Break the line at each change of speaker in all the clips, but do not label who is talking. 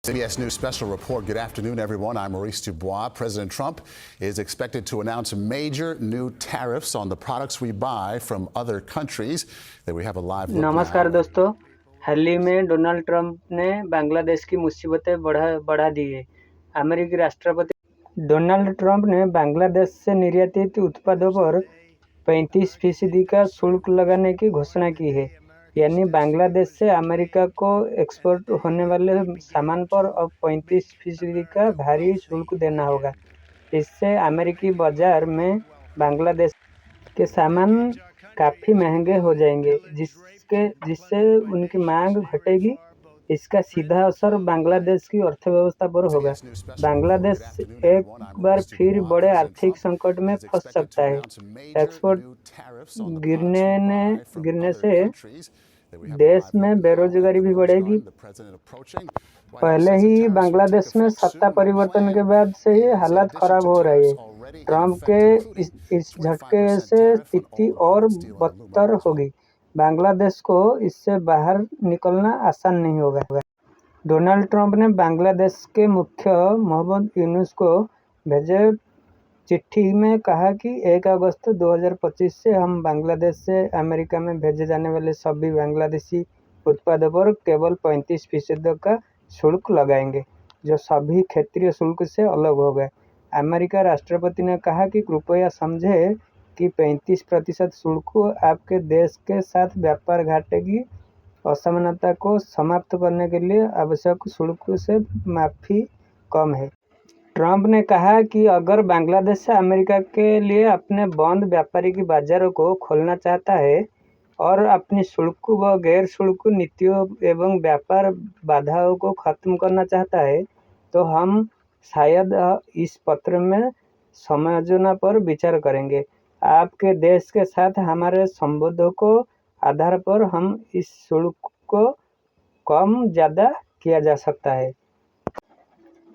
CBS News special report. Good afternoon, everyone. I'm Maurice Dubois. President Trump is expected to announce major new tariffs on the products we buy from other countries. That we have a live look
नमस्कार
now.
दोस्तों, हाल ही में Donald Trump ने बांग्लादेश की मुसीबतें बढ़ा दी है। अमेरिकी राष्ट्रपति डोनाल्ड ट्रंप ने बांग्लादेश से निर्यातित उत्पादों पर 35% का शुल्क लगाने की घोषणा की है। यानी बांग्लादेश से अमेरिका को एक्सपोर्ट होने वाले सामान पर अब 35% का भारी शुल्क देना होगा। इससे अमेरिकी बाजार में बांग्लादेश के सामान काफ़ी महंगे हो जाएंगे, जिससे उनकी मांग घटेगी। इसका सीधा असर बांग्लादेश की अर्थव्यवस्था पर होगा। बांग्लादेश एक बार फिर बड़े आर्थिक संकट में फंस सकता है। एक्सपोर्ट गिरने से देश में बेरोजगारी भी बढ़ेगी। पहले ही बांग्लादेश में सत्ता परिवर्तन के बाद से ही हालात खराब हो रही है। ट्रंप के इस झटके से स्थिति और बदतर होगी। बांग्लादेश को इससे बाहर निकलना आसान नहीं होगा। डोनाल्ड ट्रंप ने बांग्लादेश के मुख्य मोहम्मद यूनुस को भेजे चिट्ठी में कहा कि 1 अगस्त 2025 से हम बांग्लादेश से अमेरिका में भेजे जाने वाले सभी बांग्लादेशी उत्पादों पर केवल 35% का शुल्क लगाएंगे, जो सभी क्षेत्रीय शुल्क से अलग होगा। अमेरिका राष्ट्रपति ने कहा कि कृपया समझें कि 35% शुल्क आपके देश के साथ व्यापार घाटे की असमानता को समाप्त करने के लिए आवश्यक शुल्क से माफ़ी कम है। ट्रंप ने कहा कि अगर बांग्लादेश से अमेरिका के लिए अपने बंद व्यापारिक बाजारों को खोलना चाहता है और अपनी शुल्क व गैर शुल्क नीतियों एवं व्यापार बाधाओं को खत्म करना चाहता है, तो हम शायद इस पत्र में समायोजन पर विचार करेंगे। आपके देश के साथ हमारे संबंधों को आधार पर हम इस शुल्क को कम ज़्यादा किया जा सकता है।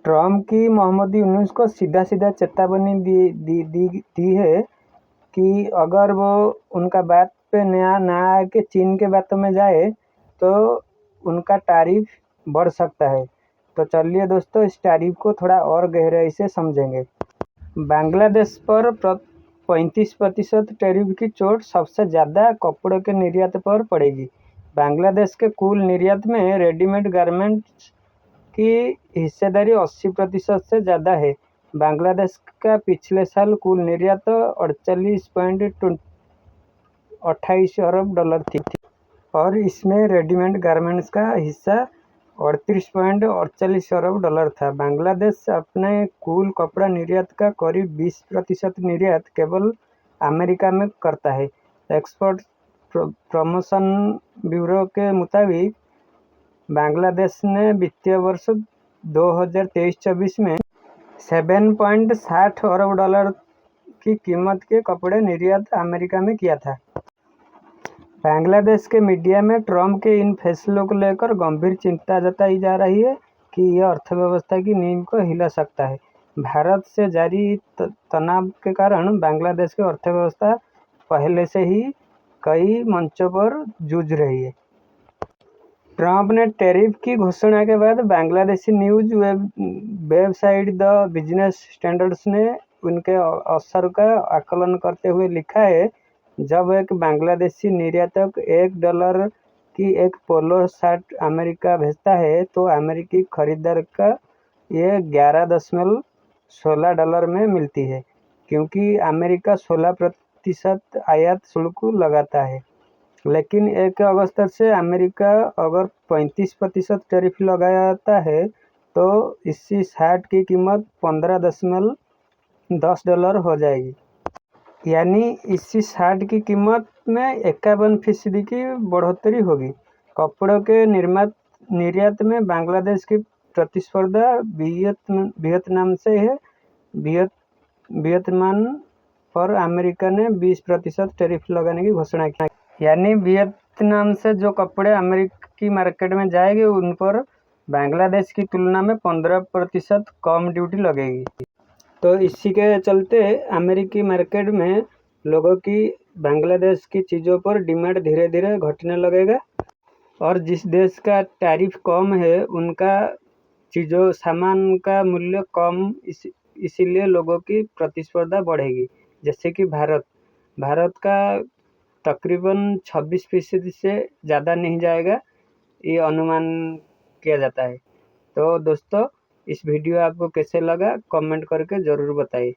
ट्रंप की मोहम्मद यूनुस को सीधा चेतावनी दी है कि अगर वो उनका बात पे ना आके चीन के बातों में जाए तो उनका टैरिफ बढ़ सकता है। तो चलिए दोस्तों, इस टैरिफ को थोड़ा और गहराई से समझेंगे। बांग्लादेश पर 35% टैरिफ की चोट सबसे ज़्यादा कपड़ों के निर्यात पर पड़ेगी। बांग्लादेश के कुल निर्यात में रेडीमेड गारमेंट्स की हिस्सेदारी 80% से ज़्यादा है। बांग्लादेश का पिछले साल कुल निर्यात 48.28 अरब डॉलर थी और इसमें रेडीमेड गारमेंट्स का हिस्सा 38.48 अरब डॉलर था। बांग्लादेश अपने कुल कपड़ा निर्यात का करीब 20% निर्यात केवल अमेरिका में करता है। एक्सपोर्ट प्रमोशन ब्यूरो के मुताबिक बांग्लादेश ने वित्तीय वर्ष 2023-24 में 7.60 अरब डॉलर की कीमत के कपड़े निर्यात अमेरिका में किया था। बांग्लादेश के मीडिया में ट्रंप के इन फैसलों को लेकर गंभीर चिंता जताई जा रही है कि यह अर्थव्यवस्था की नींव को हिला सकता है। भारत से जारी तनाव के कारण बांग्लादेश की अर्थव्यवस्था पहले से ही कई मंचों पर जूझ रही है। ट्रंप ने टैरिफ की घोषणा के बाद Bangladeshi news website the business standards ने उनके असर का आकलन करते हुए लिखा है, जब एक बांग्लादेशी निर्यातक $1 की एक पोलो शर्ट अमेरिका भेजता है तो अमेरिकी खरीदार का ये $11.16 में मिलती है, क्योंकि अमेरिका 16% आयात शुल्क लगाता है। लेकिन 1 अगस्त से अमेरिका अगर 35% टैरिफ लगाता है तो इसी शर्ट की कीमत $15.10 हो जाएगी। यानी इसी शर्ट की कीमत में 51% की बढ़ोतरी होगी। कपड़ों के निर्यात में बांग्लादेश की प्रतिस्पर्धा वियतनाम से है। वियतनाम पर अमेरिका ने 20% टैरिफ लगाने की घोषणा की। यानी वियतनाम से जो कपड़े अमेरिकी मार्केट में जाएंगे उन पर बांग्लादेश की तुलना में 15% कम ड्यूटी लगेगी। तो इसी के चलते अमेरिकी मार्केट में लोगों की बांग्लादेश की चीज़ों पर डिमांड धीरे धीरे घटने लगेगा और जिस देश का टैरिफ कम है उनका चीज़ों सामान का मूल्य कम, इसीलिए लोगों की प्रतिस्पर्धा बढ़ेगी। जैसे कि भारत का तकरीबन 26% से ज़्यादा नहीं जाएगा, ये अनुमान किया जाता है। तो दोस्तों, इस वीडियो आपको कैसे लगा कमेंट करके ज़रूर बताइए।